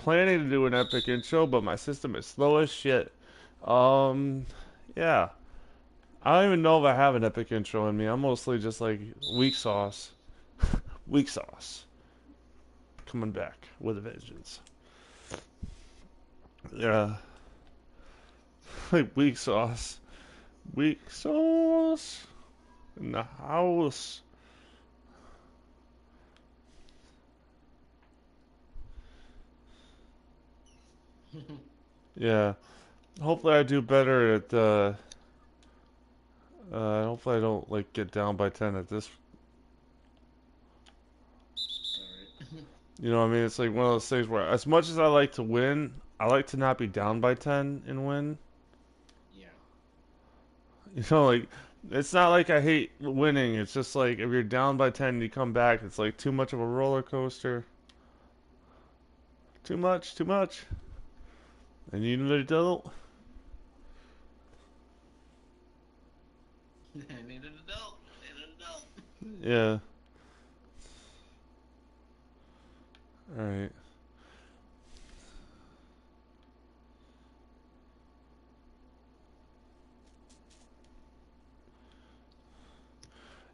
planning to do an epic intro, but my system is slow as shit. Um, yeah. I don't even know if I have an epic intro in me. I'm mostly just like weak sauce. Weak sauce. Coming back with a vengeance. Yeah. Like weak sauce. Weak sauce. In the house. Yeah. Hopefully I do better at hopefully I don't like get down by 10 at this. Alright. You know what I mean? It's like one of those things where as much as I like to win, I like to not be down by 10 and win. Yeah. You know, like it's not like I hate winning. It's just like if you're down by 10 and you come back, it's like too much of a roller coaster. Too much, too much. And you need an adult. I need an adult. I need an adult. Yeah. All right.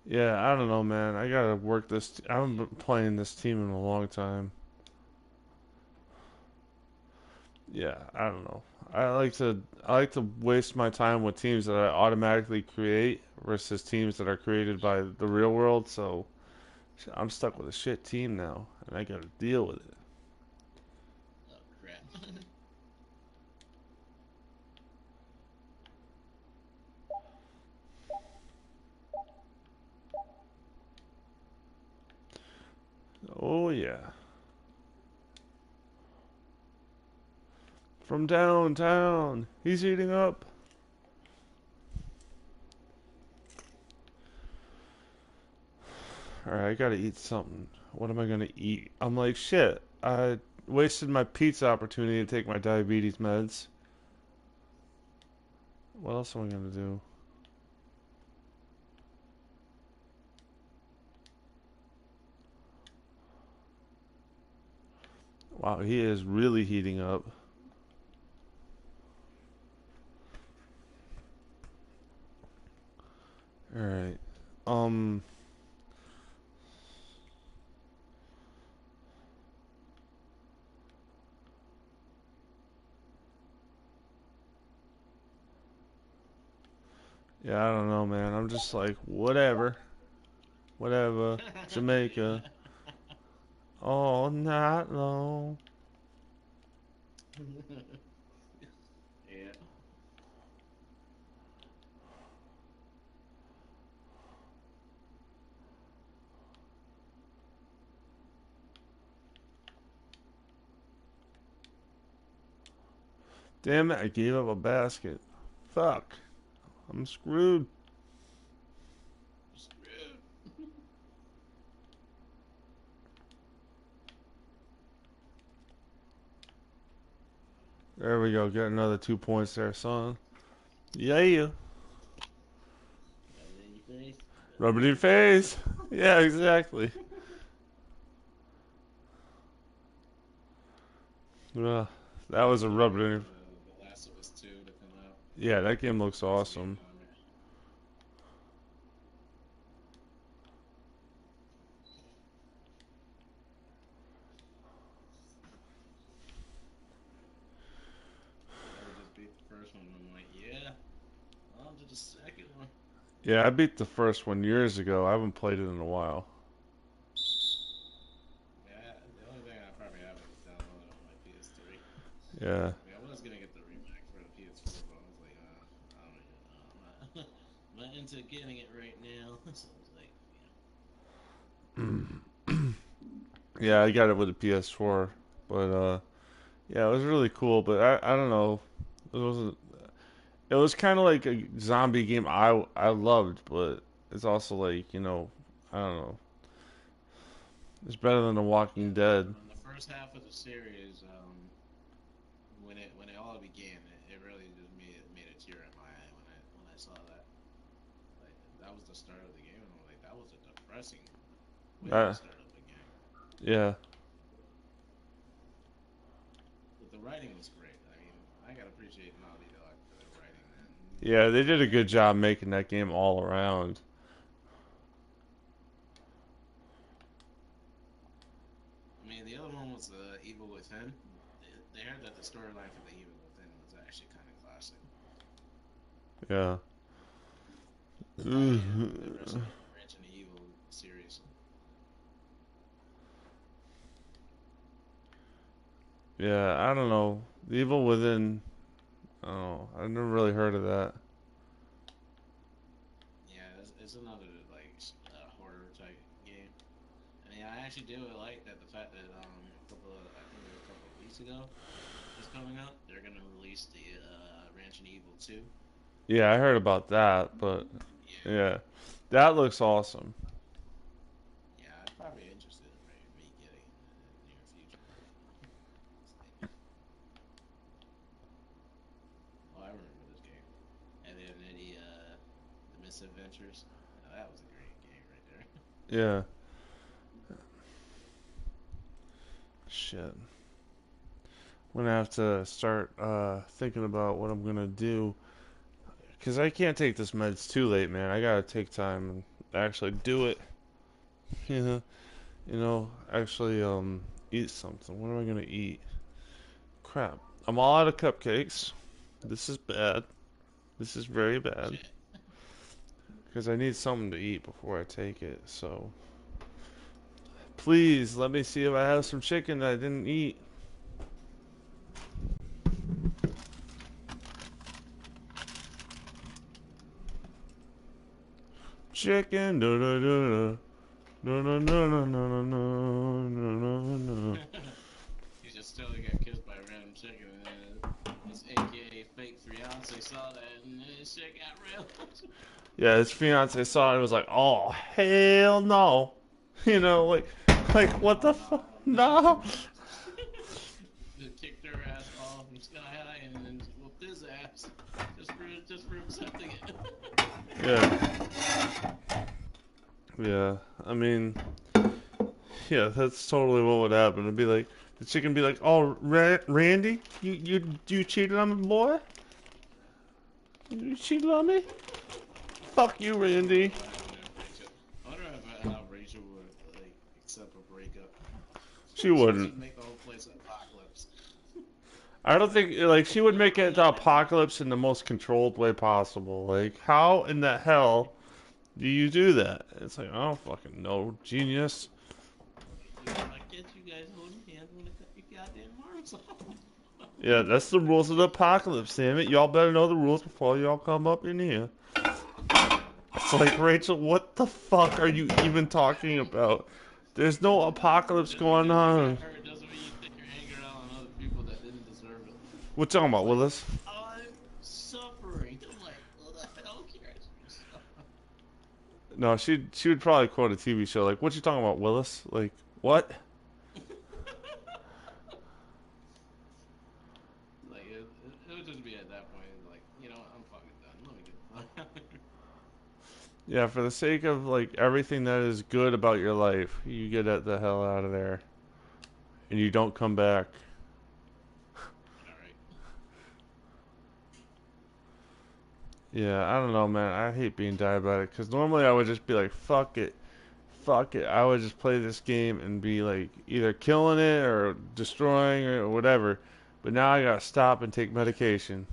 Yeah, I don't know, man. I gotta work this. I haven't been playing this team in a long time. Yeah, I don't know. I like to waste my time with teams that I automatically create versus teams that are created by the real world. So I'm stuck with a shit team now, and I gotta deal with it. Oh crap. Oh yeah, from downtown, he's eating up. All right, I gotta eat something. What am I gonna eat? I'm like shit. I wasted my pizza opportunity to take my diabetes meds. What else am I gonna do? Wow, he is really heating up. All right. Um. Yeah, I don't know, man. I'm just like whatever, whatever. Jamaica. Oh, not long. Yeah. Damn it! I gave up a basket. Fuck. I'm screwed. Screwed. There we go. Get another 2 points there, son. Yeah. Rub it in your face. Rub it Rub in it in your your face. face. Yeah, exactly. Uh, that was a Can't rub it wait in for your. the Last of Us 2 to come out. Yeah, that game looks It's a game awesome. on it. Never just beat the first one. I'm like, yeah, on to the second one. Yeah, I beat the first one years ago. I haven't played it in a while. Yeah, the only thing I probably have is downloaded on my PS3. Yeah. I mean, I was gonna get the remake for the PS4, but I was like, I don't even know. I'm not into getting it right now. So I was like, Yeah, I got it with a PS4, but yeah, it was really cool. But I don't know, it was kind of like a zombie game I loved, but it's also like I don't know, it's better than The yeah, Walking Dead. on the first half of the series, when it all began, it really just made a tear in my eye when I saw that. Like that was the start of the game, and I'm like, that was a depressing way to Uh, start up the game. yeah, the writing was great. I mean, I gotta appreciate Naughty Dog for their writing, man. Yeah, they did a They good actually, job making that game all around. I mean, the other one was Evil Within. They heard that the storyline for the Evil Within was actually kind of classic. Yeah. I hated the Resident Evil series. Yeah, I don't know. The Evil Within. Oh, I've never really heard of that. Yeah, it's another like horror type game. I mean, I actually do like that the fact that I think it was a couple of weeks ago, is coming out. They're gonna release the Resident Evil 2. Yeah, I heard about that, but Yeah, yeah, that looks awesome. yeah, I'm probably interested in me getting in the near future. Oh, I remember this game. And then the Misadventures. Now, that was a great game right there. Yeah. Shit. I'm gonna have to start thinking about what I'm gonna do because I can't take this meds too late, man. I gotta take time and actually do it. You know, actually eat something. What am I gonna eat? Crap. I'm all out of cupcakes. This is bad. This is very bad Shit. because I need something to eat before I take it. So please let me see if I have some chicken that I didn't eat. Chicken. Da da da da. No no no no no no no no no. You just totally got kissed by a random chicken, and then his AKA fake fiance saw that, and then his shit got real. Yeah, his fiance saw it and was like, "Oh hell no," like what Oh the no, fuck? no. No. Just kicked her ass off from sky high, and then whooped his ass just for accepting it. Yeah, yeah. I mean, yeah, that's totally what would happen. It'd be like the chicken be like, "Oh, Randy, you cheated on me, boy. You cheated on me. Fuck you, I wonder Randy." what happened if Rachel. I wonder if how Rachel would like accept a breakup. She She'd wouldn't. just make the whole place an apocalypse. I don't think like she would make it the apocalypse in the most controlled way possible. Like, how in the hell do you do that? It's like, I don't fucking know, genius. If I catch you guys holding hands, I'm gonna cut your goddamn arms off. Yeah, that's the rules of the apocalypse, damn it. Y'all better know the rules before y'all come up in here. It's like, Rachel, what the fuck are you even talking about? There's no apocalypse Just going because you on. got hurt doesn't mean you take your anger out on other people that didn't deserve it. What you talking It's about, like Willis? I'm suffering. I'm like, who the hell cares? No, she would probably quote a TV show like, "What you talking about, Willis?" Like, what? Like it would just be at that point, like I'm fucking done. Let me get the fuck out of here. Yeah, for the sake of like everything that is good about your life, you get the hell out of there, and you don't come back. All right. Yeah, I don't know, man. I hate being diabetic because normally I would just be like, fuck it, fuck it. I would just play this game and be like either killing it or destroying it or whatever. But now I gotta stop and take medication.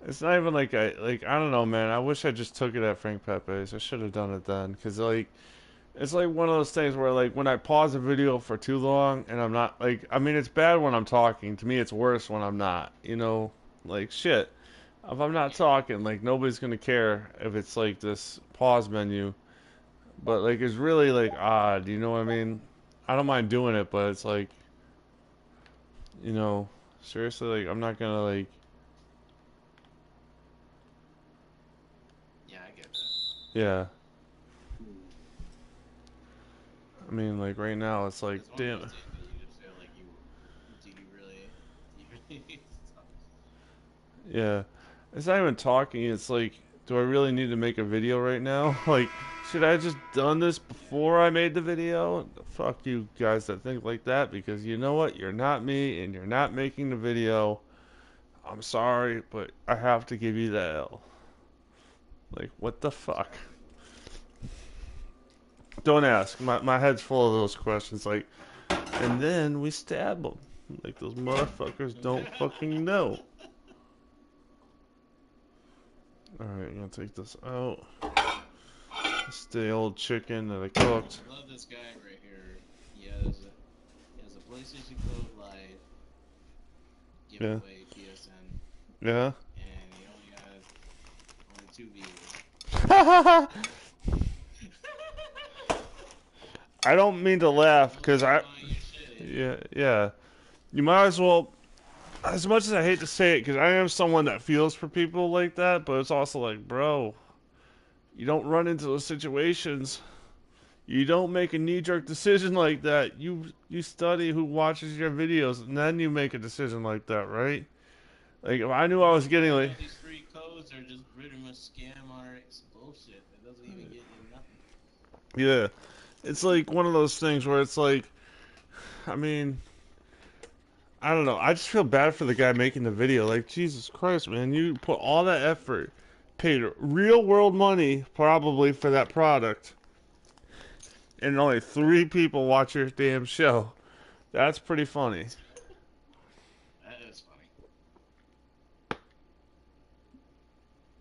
It's not even like I don't know, man. I wish I just took it at Frank Pepe's. I should have done it then, cause like it's like one of those things where like when I pause a video for too long and I'm not like I mean it's bad when I'm talking. To me it's worse when I'm not. Like shit. If I'm not Yeah. talking, like nobody's gonna care if it's like this pause menu. But like it's really like odd, you know what I mean? I don't mind doing it, but it's like, you know, seriously, like I'm not gonna like Yeah, I get that. yeah. I mean like right now it's like It's one of those damn. days that you just feel like do you really need to talk? Yeah. It's not even talking. It's like, do I really need to make a video right now? Like, should I have just done this Yeah. before I made the video? Fuck you guys that think like that because you know what? You're not me and you're not making the video. I'm sorry, but I have to give you the L. Like, what the fuck? Exactly. Don't ask. My head's full of those questions. Like, and then we stab them. Like, those motherfuckers don't fucking know. Alright, I'm gonna take this out. It's the old chicken that I cooked. I love this guy right here. He has a PlayStation Code Live Yeah. giveaway PSN, Yeah. and he only has only 2 viewers. I don't mean to laugh I'm because looking at I. buying your shit, Yeah, yeah. You might as well. As much as I hate to say it, because I am someone that feels for people like that, but it's also like, bro, you don't run into those situations. You don't make a knee-jerk decision like that. You study who watches your videos, and then you make a decision like that, right? Like if I knew I You was don't getting know like, that these free codes are just pretty much scam RX bullshit. It doesn't even get you nothing. yeah, it's like one of those things where it's like, I mean, I don't know. I just feel bad for the guy making the video. Like Jesus Christ, man, you put all that effort, paid real world money probably for that product, and only 3 people watch your damn show. That's pretty funny. That is funny.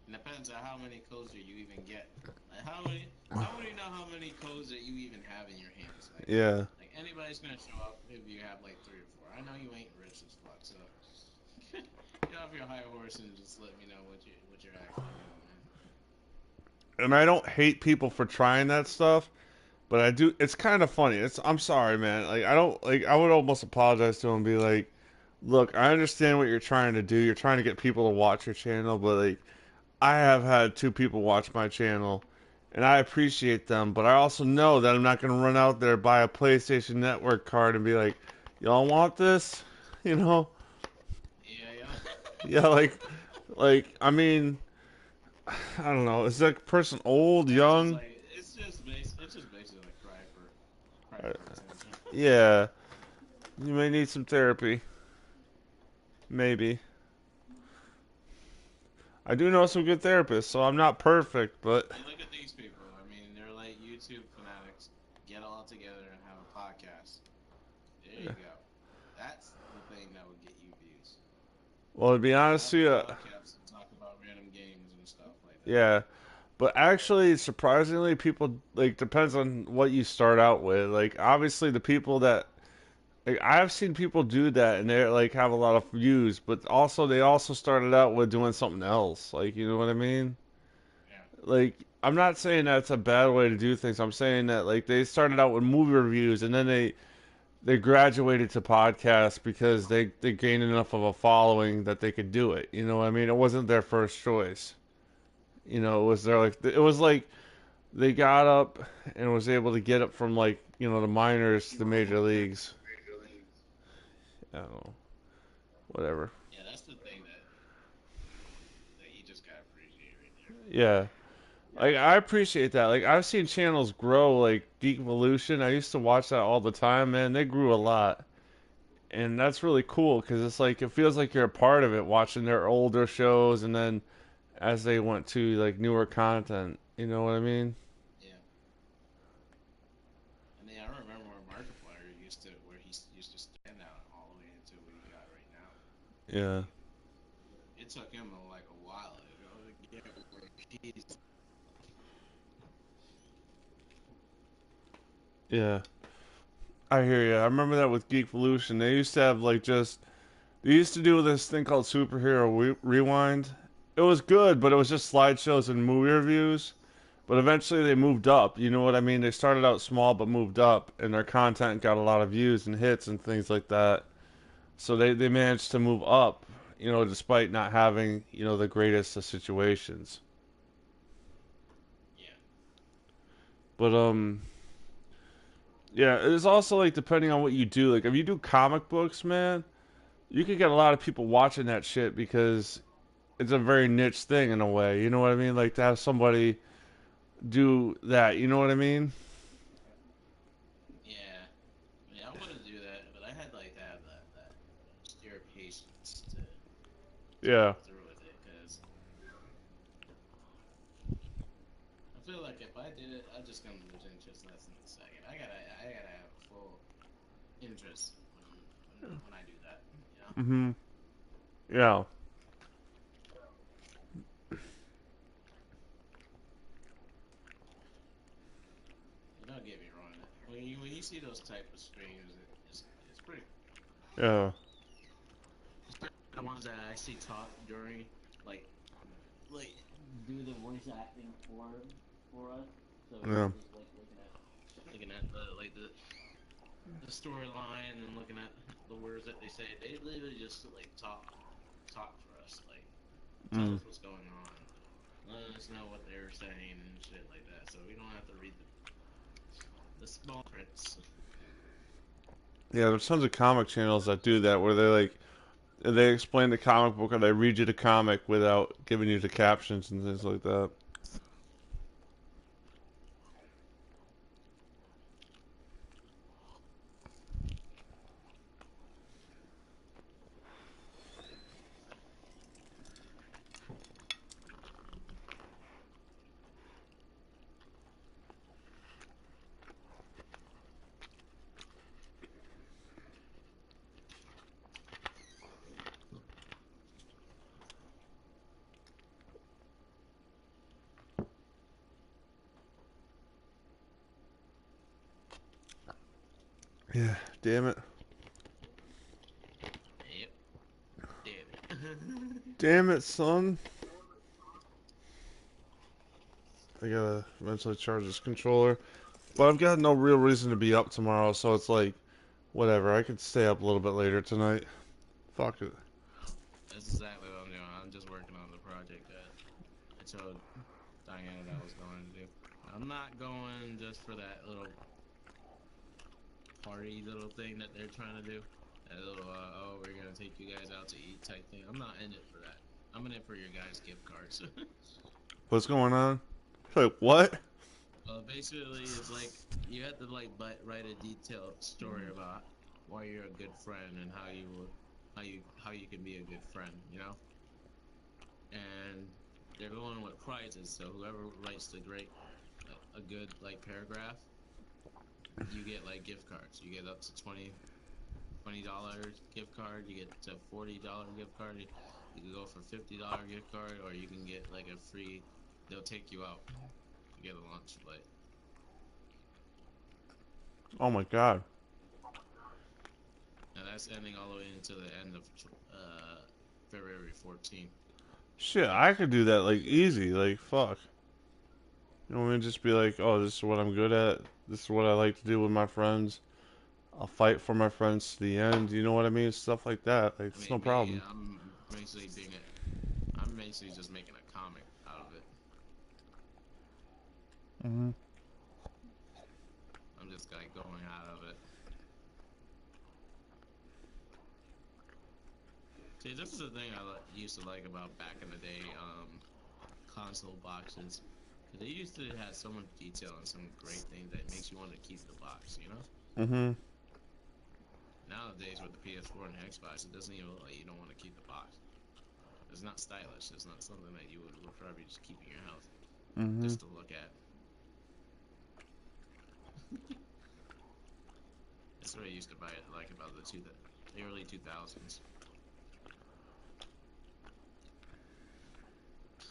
It depends on how many codes that you even get. Like how would you know how many codes that you even have in your hands? Yeah. Like anybody's gonna show up if you have like 3 or 4. I know you ain't rich as fuck, so get off your high horse and just let me know what you're actually doing, man. And I don't hate people for trying that stuff, but I do. It's kind of funny. I'm sorry, man. Like I don't like. I would almost apologize to him and be like, "Look, I understand what you're trying to do. You're trying to get people to watch your channel, but like, I have had 2 people watch my channel, and I appreciate them. But I also know that I'm not going to run out there buy a PlayStation Network card and be like, y'all want this? You know? Yeah, yeah. Yeah, I mean, I don't know. Is that person old, That's just young? like it's just basically like cry Uh, for attention. yeah, you may need some therapy. Maybe. I do know some good therapists, so I'm not perfect, but You look at these people. I mean, they're like YouTube fanatics. Get all together and have a podcast. There you go. That's the thing that would get you views. well, to be honest Have a with you, podcast and talk about random games and stuff like that. yeah. But actually, surprisingly, people like depends on what you start out with. Like, obviously, the people that like I've seen people do that and they like have a lot of views, but also they also started out with doing something else. Like, you know what I mean? Yeah. Like, I'm not saying that's a bad way to do things. I'm saying that like they started out with movie reviews and then they graduated to podcasts because they gained enough of a following that they could do it. You know what I mean? It wasn't their first choice. You know, it was like they got up and was able to get up from like the minors to the major leagues. I don't know, whatever. Yeah, that's the thing that you just gotta appreciate right there. Yeah, like I appreciate that. Like I've seen channels grow, like Geek Evolution. I used to watch that all the time, man. They grew a lot, and that's really cool because it's like it feels like you're a part of it, watching their older shows, and then as they went to like newer content. You know what I mean? Yeah. I mean, I remember where Markiplier used to stand out all the way into what he got right now. I Yeah, mean, it took him like a while to get where he's. yeah. I hear you. I remember that with Geek Evolution. They used to have like just they used to do this thing called Rewind. It was good, but it was just slideshows and movie reviews. But eventually they moved up. You know what I mean? They started out small but moved up, and their content got a lot of views and hits and things like that. So they managed to move up, despite not having, the greatest of situations. Yeah. But yeah, it's also like depending on what you do. Like if you do comic books, man, you could get a lot of people watching that shit because it's a very niche thing in a way. You know what I mean? Like to have somebody do that. You know what I mean? Yeah, I mean, I want to do that, but I had like to have that sheer patience to Yeah. go through with it, because I feel like if I did it, I'd just gonna lose interest less than a second. I gotta have a full interest when I do that. You know, Mhm. Yeah. and don't get me wrong. When you see those type of streams, it's pretty. Yeah. Especially the ones that I actually talk during, like like do the voice acting for us. So we're Yeah. not just like looking at the storyline and looking at the words that they say. They literally just like talk for us, like tell Mm. us what's going on, let us know what they're saying and shit like that, so we don't have to read the small prints. Yeah. There's tons of comic channels that do that where they explain the comic book or they read you the comic without giving you the captions and things like that. Yeah. Damn it. Yep, damn it. Damn it, son. I gotta eventually charge this controller. But I've got no real reason to be up tomorrow, so it's like, whatever. I could stay up a little bit later tonight. Fuck it. That's exactly what I'm doing. I'm just working on the project that I told Diana that I was going to do. I'm not going just for that little party little thing that they're trying to do. That little oh, we're gonna take you guys out to eat type thing. I'm not in it for that. I'm in it for your guys' gift cards. What's going on? Like, what? Basically, it's like you have to like write a detailed story about why you're a good friend and how you can be a good friend. And they're going with prizes. So whoever writes the great a good like paragraph, you get like gift cards. You get up to $20 gift card. You get to $40 gift card. You can go for $50 gift card, or you can get like a free. They'll take you out. You get a lunch, but Oh my god. now that's ending all the way into the end of uh, February 14th. Shit, I could do that like easy. Like, fuck. You know what I mean? Just be like, oh, this is what I'm good at. This is what I like to do with my friends. I'll fight for my friends to the end. You know what I mean? Stuff like that. Like, I it's no mean, me, problem. I'm basically just making a comic out of it. Hmm. I'm just like going out of it. See, this is the thing used to like about back in the day, console boxes, because they used to have so much detail and some great things that makes you want to keep the box. Hmm. Nowadays with the PS4 and the Xbox, it doesn't even look like you don't want to keep the box. It's not stylish. It's not something that you would probably just keep in your house Hmm. just to look at. That's what I used to buy it like about the early 2000s.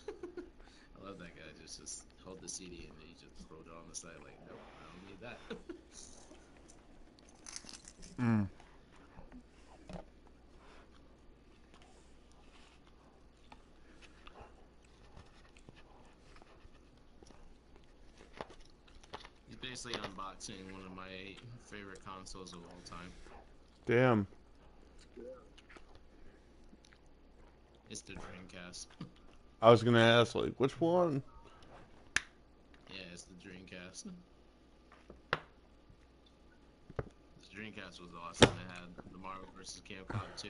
I love that guy. Just hold the CD and then you just throw it on the side. Like, nope, I don't need that. Mm. He's basically unboxing one of my favorite consoles of all time. Damn. It's the Dreamcast. I was gonna ask, like, which one? Yeah, it's the Dreamcast. The Dreamcast was awesome. It had the Marvel vs. Capcom 2,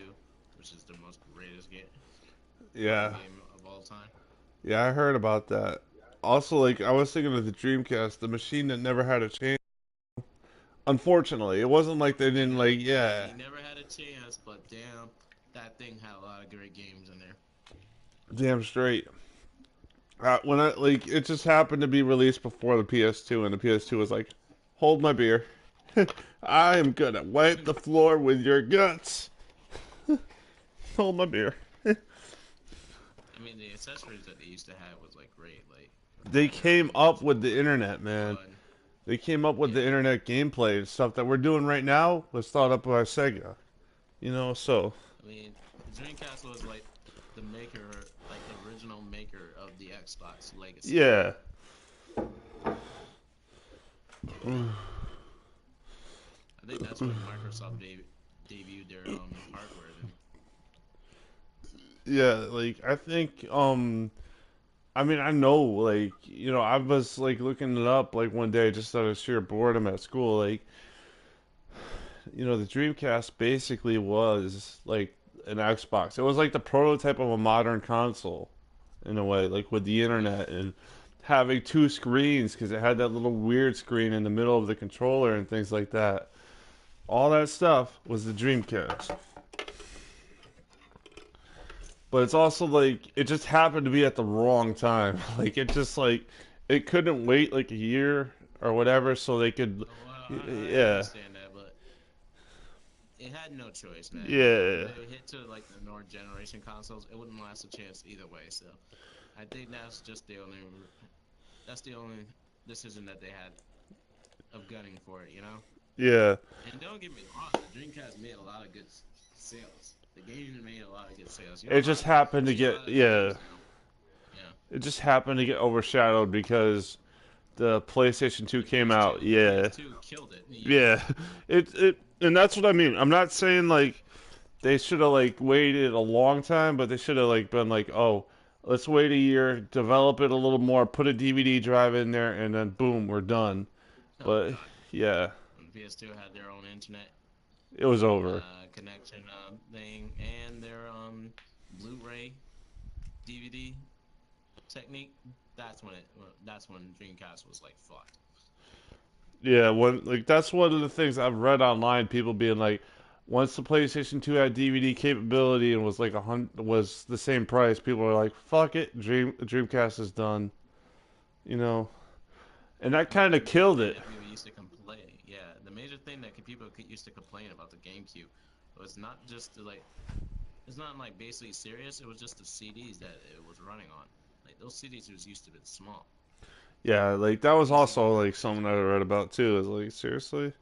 which is the most greatest game, fighting Yeah. game time. Yeah, I heard about that. Also, like I was thinking of the Dreamcast, the machine that never had a chance. Unfortunately, it wasn't like they didn't like. Yeah, Yeah, he never had a chance, but damn, that thing had a lot of great games in there. damn straight. When I like, it just happened to be released before the PS2, and the PS2 was like, "Hold my beer. I am gonna wipe the floor with your guts. Hold my beer." I mean, the accessories that they used to have was like great. Like they They had their came own up with original the like internet, man. gun. They came up with the Yeah, internet gameplay and stuff that we're doing right now was thought up by Sega. You know, so I mean, the Dreamcast was like the maker, like the original maker of the Xbox legacy. yeah, I think that's when Microsoft debuted their hardware. Then yeah. Like I think, I mean, I know, like I was like looking it up like one day just out of sheer boredom at school. Like the Dreamcast basically was like an Xbox. It was like the prototype of a modern console in a way, like with the yeah, internet and having two screens because it had that little weird screen in the middle of the controller and things like that. All that stuff was the Dreamcast. But it's also like it just happened to be at the wrong time. Like it just like it couldn't wait like a year or whatever so they could oh, well, I yeah. understand that, but it had no choice, man. If Yeah. it hit to like the North generation consoles, it wouldn't last a chance either way. So I think that's the only decision that they had of gunning for it, you know. Yeah. And don't get me wrong, the Dreamcast made a lot of good sales. The game made a lot of good sales. It A just lot. happened You to see a get lot of good yeah. games now. Yeah, It just happened to get overshadowed because the PlayStation 2 the came PS2, out. the Yeah. PS2 killed it. Yeah, Yeah. It and that's what I mean. I'm not saying like they should have like waited a long time, but they should have like been like, "Oh, let's wait a year, develop it a little more, put a DVD drive in there and then boom, we're done." oh But god, yeah, when PS2 had their own internet it was over. connection thing and their Blu-ray DVD technique, that's when Dreamcast was like fucked. Yeah, when like that's one of the things I've read online. People being like, once the PlayStation 2 had DVD capability and was like was the same price, people were like, "Fuck it, Dreamcast is done." You know, and that I mean, kind the of major killed thing it. that people used to complain, yeah, the major thing that used to complain about the GameCube was not just like it's not like basically serious. It was just the CDs that it was running on. Like those CDs was used to be small. Yeah, like that was PCB also was like like this something I big. read about too. Is like seriously,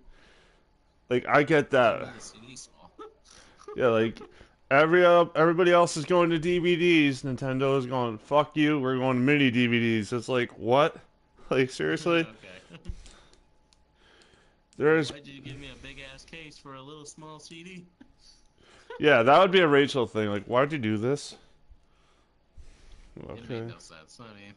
like I get What do you that. mean the CD small? Yeah, like everybody else is going to DVDs. Nintendo is going, "Fuck you, we're going to mini DVDs." It's like what? Like seriously? Okay. Like, There's why'd you give me a big ass case for a little small CD? yeah, that would be a Rachel thing. Like, why'd you do this? It made Okay. no sense. I mean,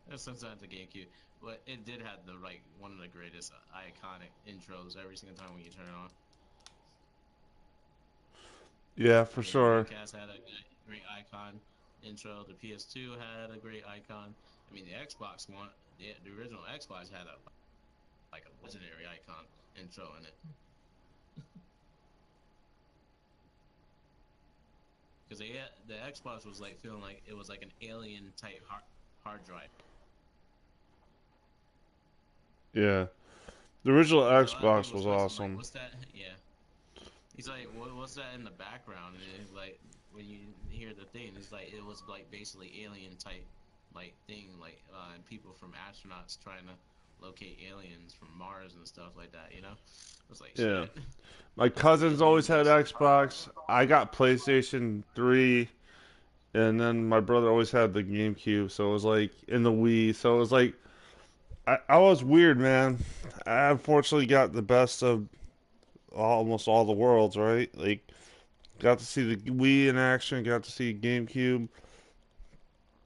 that's sometimes the GameCube, but it did have the like one of the greatest iconic intros every single time when you turn it on. Yeah, for Like the sure. Dreamcast had a great icon intro. The PS2 had a great icon. I mean, the Xbox one, the original Xbox had a like a legendary icon intro in it because the Xbox was like feeling like it was like an alien type hard drive. Yeah. The original Because a lot of Xbox people was was questioning like, awesome. what's that? Yeah, he's like, what's that in the background? And it's like when you hear the thing, it's like it was like basically alien type like thing, like and people from astronauts trying to locate aliens from Mars and stuff like that. You know, it was like Yeah. shit. My That's gonna be a cousins new always had next. Xbox. I got PlayStation 3, and then my brother always had the GameCube, so it was like in the Wii. So it was like I was weird, man. I unfortunately got the best of almost all the worlds, right? Like got to see the Wii in action, got to see GameCube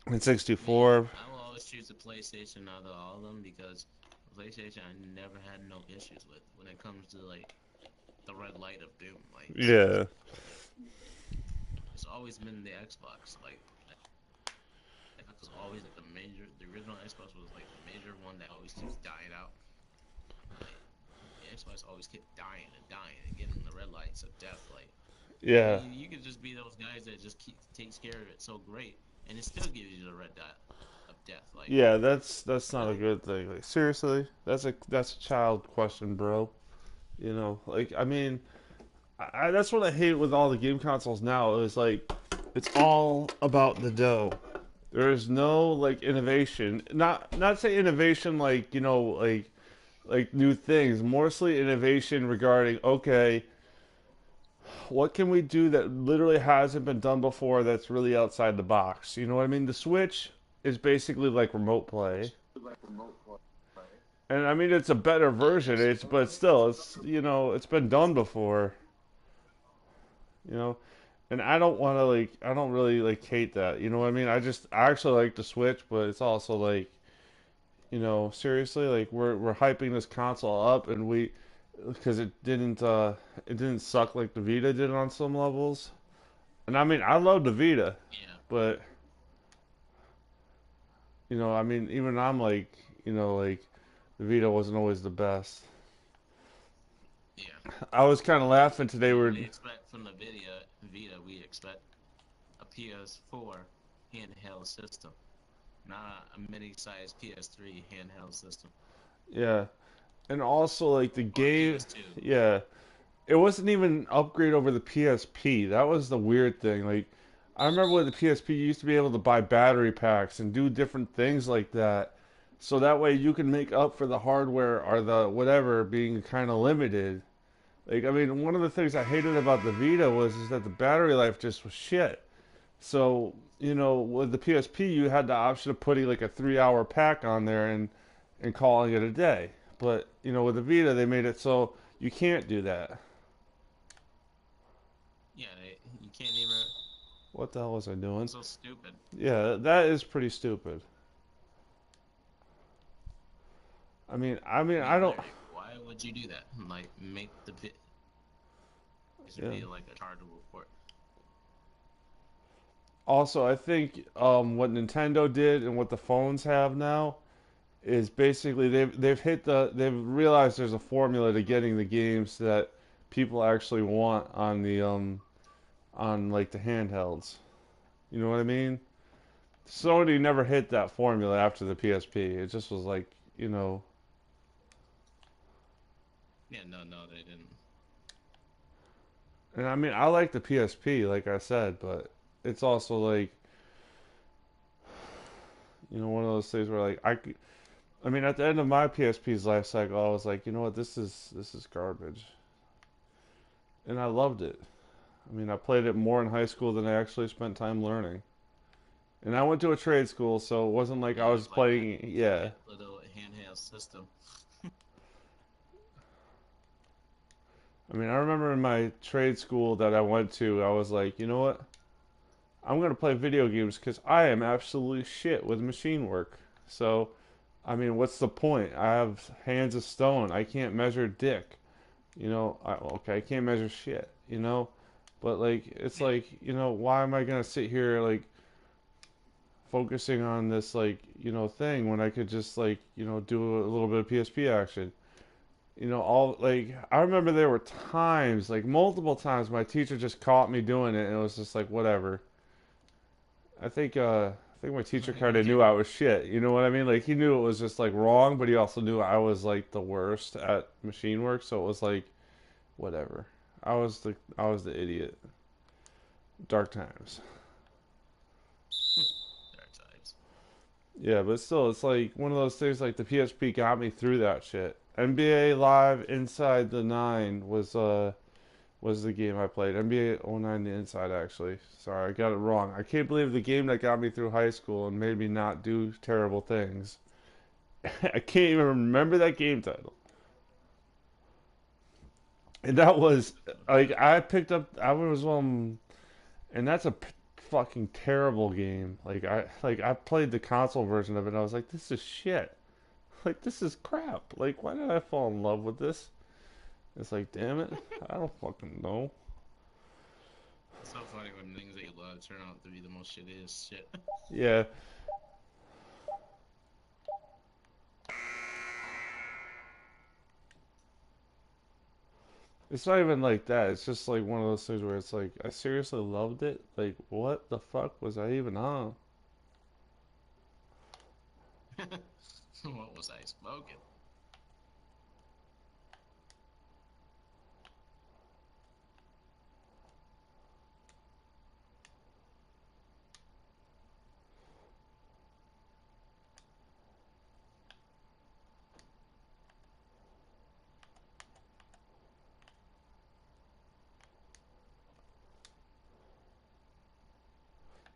and Me, 64. I will always choose the PlayStation out of all of them because PlayStation I never had no issues with when it comes to like the red light of doom. Like Yeah. it's always been the Xbox. Like was always the major. The original Xbox was like the major one that always keeps dying out. Like the Xbox always kept dying and dying and getting the red lights of death. Like Yeah, you could just be those guys that just takes care of it so great, and it still gives you the red dot of death. Like yeah, that's not a really? good thing. Like seriously, that's a child question, bro. You know, like I mean, that's what I hate with all the game consoles now. Is like it's all about the dough. There is no like innovation. Not say innovation like like new things. Mostly innovation regarding okay, what can we do that literally hasn't been done before that's really outside the box? You know what I mean? The Switch is basically like remote play. And I mean it's a better Yeah, it version. is. It's but still it's it's been done before, you know. And I don't want to like I don't really like hate that. You know what I mean? I actually like the Switch, but it's also like, seriously like we're hyping this console up and we because it didn't suck like the Vita did on some levels. And I mean, I love the Vita, Yeah, but I mean, even I'm like, like the Vita wasn't always the best. yeah. I was kind of laughing today. We We're really expect from the Vita, we expect a PS4 handheld system, not a mini-sized PS3 handheld system yeah, and also like the or a game, PS2. yeah, it wasn't even an upgrade over the PSP. That was the weird thing. Like, I remember with the PSP, you used to be able to buy battery packs and do different things like that. So that way you can make up for the hardware or the whatever being kind of limited. Like, I mean, one of the things I hated about the Vita was is that the battery life just was shit. So, with the PSP, you had the option of putting like a 3 hour pack on there and calling it a day. But, with the Vita, they made it so you can't do that. Yeah, you can't even. What the hell was I doing? So stupid. Yeah, that is pretty stupid. I I mean, don't. literally, why would you do that? Like, make the bit to Yeah. be like a chargeable port. Also, I think what Nintendo did and what the phones have now is basically they've realized there's a formula to getting the games that people actually want on the on like the handhelds. You know what I mean? Yeah, Sony never hit that formula after the PSP. It just was like, you know, yeah, no, no, they didn't. and I mean I like the PSP, like I said, but it's also like, one of those things where like I mean, at the end of my PSP's life cycle, I was like, you know what, this is garbage, and I loved it. I mean, I played it more in high school than I actually spent time learning. And I went to a trade school, so it wasn't like Yeah, I it was was like that playing. Yeah, cute little handheld system. I mean, I remember in my trade school that I went to, I was like, you know what, I'm gonna play video games because I am absolutely shit with machine work. So, I mean, what's the point? I have hands of stone. I can't measure dick. Okay, I can't measure shit. But like, it's Yeah, like, why am I gonna sit here like focusing on this like thing when I could just like do a little bit of PSP action. All like I remember there were times like multiple times my teacher just caught me doing it and it was just like whatever. I think my teacher he kind didn't of care. knew I was shit. You know what I mean? Like he knew it was just like wrong, but he also knew I was like the worst at machine work. So it was like whatever. I was the idiot. Dark times. Dark times. Yeah, but still, it's like one of those things. Like the PSP got me through that shit. NBA Live Inside the Nine was the game I played. NBA '09 The Inside actually. Sorry, I got it wrong. I can't believe the game that got me through high school and made me not do terrible things. I can't even remember that game title. And that was like I picked up. I was and that's a fucking terrible game. Like I played the console version of it. and I was like, this is shit. Like this is crap. Like why did I fall in love with this? It's like, damn it, I don't fucking know. It's so funny when things that you love turn out to be the most shittiest shit. Yeah, It's not even like that. It's just like one of those things where it's like I seriously loved it. Like what the fuck was I even on? What was I smoking?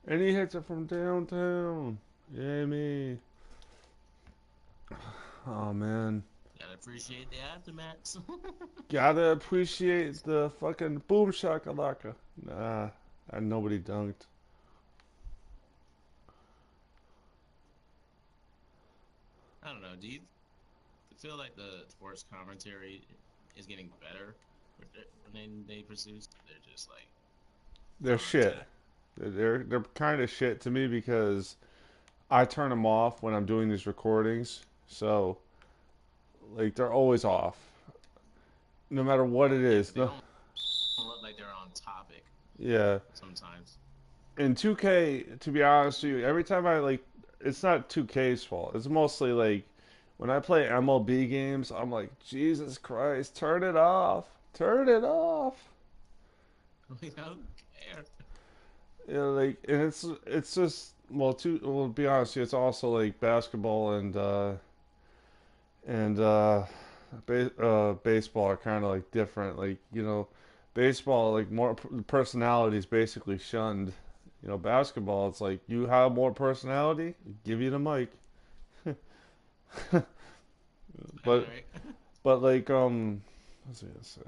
And he hits it from downtown. Yay me. Oh man. Gotta appreciate the aftermaths. Gotta appreciate the fucking boom shakalaka. Nah, and nobody dunked. I don't know. Do you feel like the sports commentary is getting better when they produce? They're just like They're on shit. tap. They're kind of shit to me because I turn them off when I'm doing these recordings. So like they're always off, no matter what it Yeah, is. because they No, don't look like they're on topic yeah. sometimes. In 2K, to be honest with you, every time I like, it's not 2K's fault. It's mostly like when I play MLB games, I'm like, Jesus Christ, turn it off, turn it off. We don't care. Yeah, like, and it's just well, to be honest, with you, it's also like basketball and baseball are kind of like different. Like baseball like more personality is basically shunned. Basketball it's like you have more personality, give you the mic. All But right. but like what's I gonna say?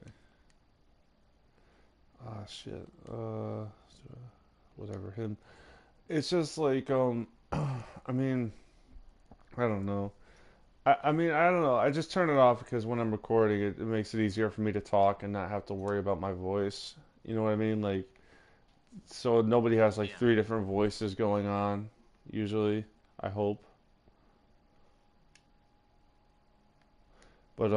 Ah shit. Whatever him. It's just like I mean I don't know. I mean, I don't know. I just turn it off because when I'm recording, it makes it easier for me to talk and not have to worry about my voice. You know what I mean? Like, so nobody has like Yeah. three different voices going on, usually. I hope. But,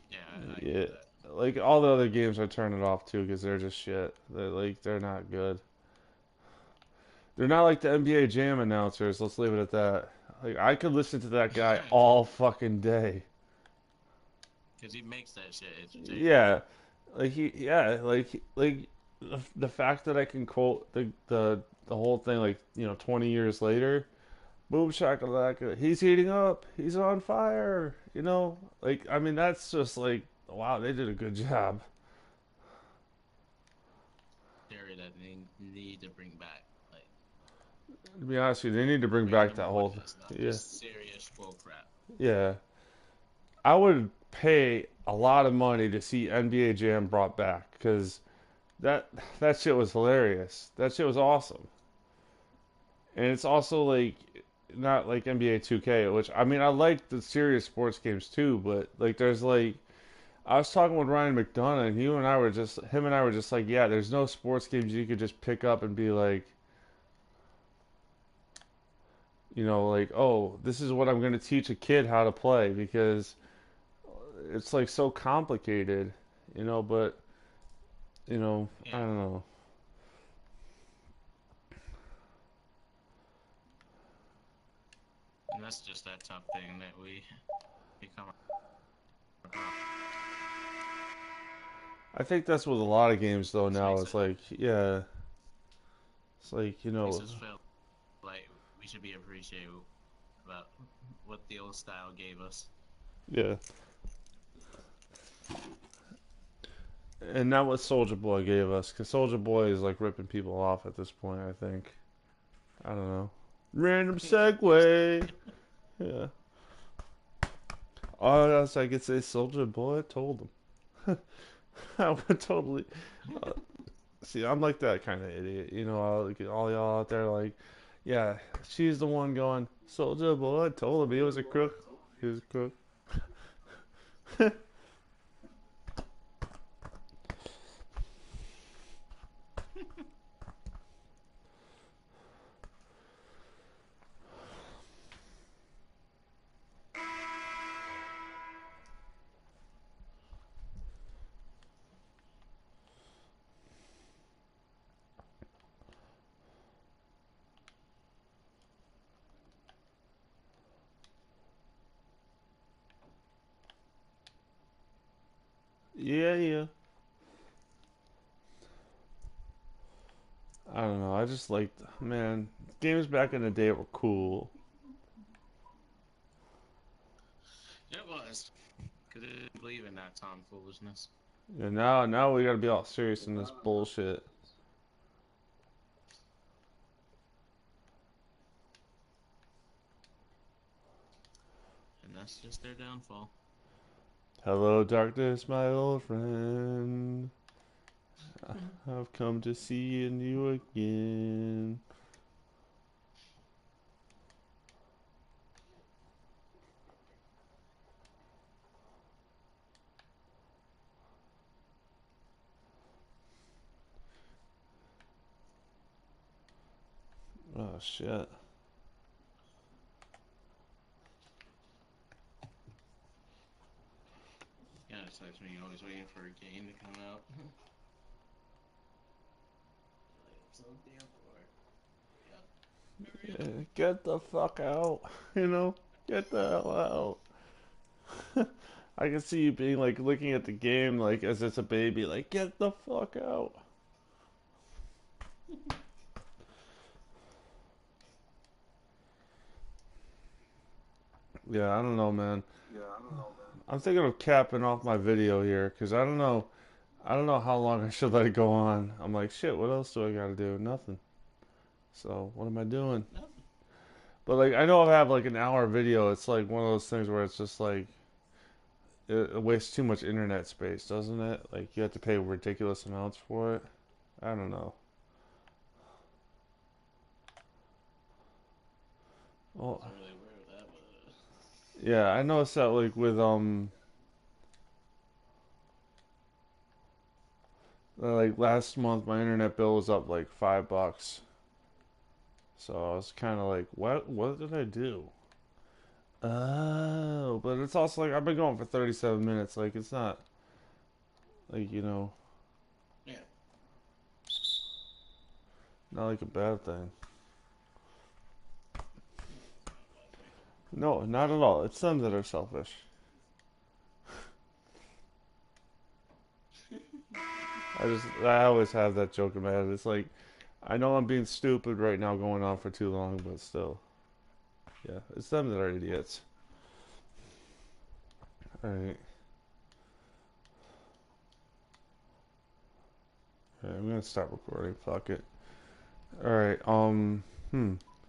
Yeah, I get yeah, that. like all the other games, I turn it off too because they're just shit. They're not good. They're not like the NBA Jam announcers. Let's leave it at that. Like, I could listen to that guy all fucking day. Because he makes that shit entertaining. Yeah, like the fact that I can quote the whole thing like 20 years later, boom shakalaka, he's heating up, he's on fire, like I mean that's just like wow, they did a good job. Theory that they need to bring back. Like, To be honest with you, they need to bring back random that whole voices, not yeah, just serious bull crap. yeah. I would pay a lot of money to see NBA Jam brought back because that that shit was hilarious. That shit was awesome. And it's also like not like NBA 2K, which I mean I like the serious sports games too, but like there's like I was talking with Ryan McDonough and him and I were just like, yeah, there's no sports games you could just pick up and be like, like, oh, this is what I'm going to teach a kid how to play because it's like so complicated, but I Yeah, don't know. and that's just that tough thing that we become across. I think that's with a lot of games though This now. makes It's it like, yeah, it's like, makes us feel like we should be appreciative about what the old style gave us. yeah. And not what Soldier Boy gave us, because Soldier Boy is like ripping people off at this point, I think. I don't know. Random Yes. segue. Yeah. All else I could say, Soldier Boy told him. I would totally. Uh, see, I'm like that kind of idiot. All y'all out there, like, yeah, she's the one going, Soldier Boy told him he was a crook. He was a crook. Yeah, yeah. I don't know. I just like, man, games back in the day were cool. It was. Couldn't believe in that tomfoolishness. And now we gotta be all serious in this bullshit. And that's just their downfall. Hello, darkness, my old friend. I've come to see you again. Oh shit. Yeah, it sucks when you're always waiting for a game to come out. Like, I'm so damn bored. Yep. Hurry up. Yeah, get the fuck out. You know, get the hell out. I can see you being like looking at the game like as it's a baby, like get the fuck out. Yeah, I don't know, man. I'm thinking of capping off my video here because I don't know how long I should let it go on. I'm like, shit, what else do I gotta do? Nothing. So what am I doing? Nothing. But like, I know I have like an hour video. It's like one of those things where it's just like it wastes too much internet space, doesn't it? Like you have to pay ridiculous amounts for it. I don't know. Well, Wasn't really aware of that, but yeah, I noticed that like with like last month my internet bill was up like $5. So I was kind of like, what did I do? Oh, but it's also like I've been going for 37 minutes. Like it's not like yeah. not like a bad thing. No, it's not a bad thing. No, not at all. It's them that are selfish. I always have that joke in my head. It's like I know I'm being stupid right now, going on for too long, but still, yeah, it's them that are idiots. All right, all right, I'm gonna stop recording. Fuck it. All right. Hmm.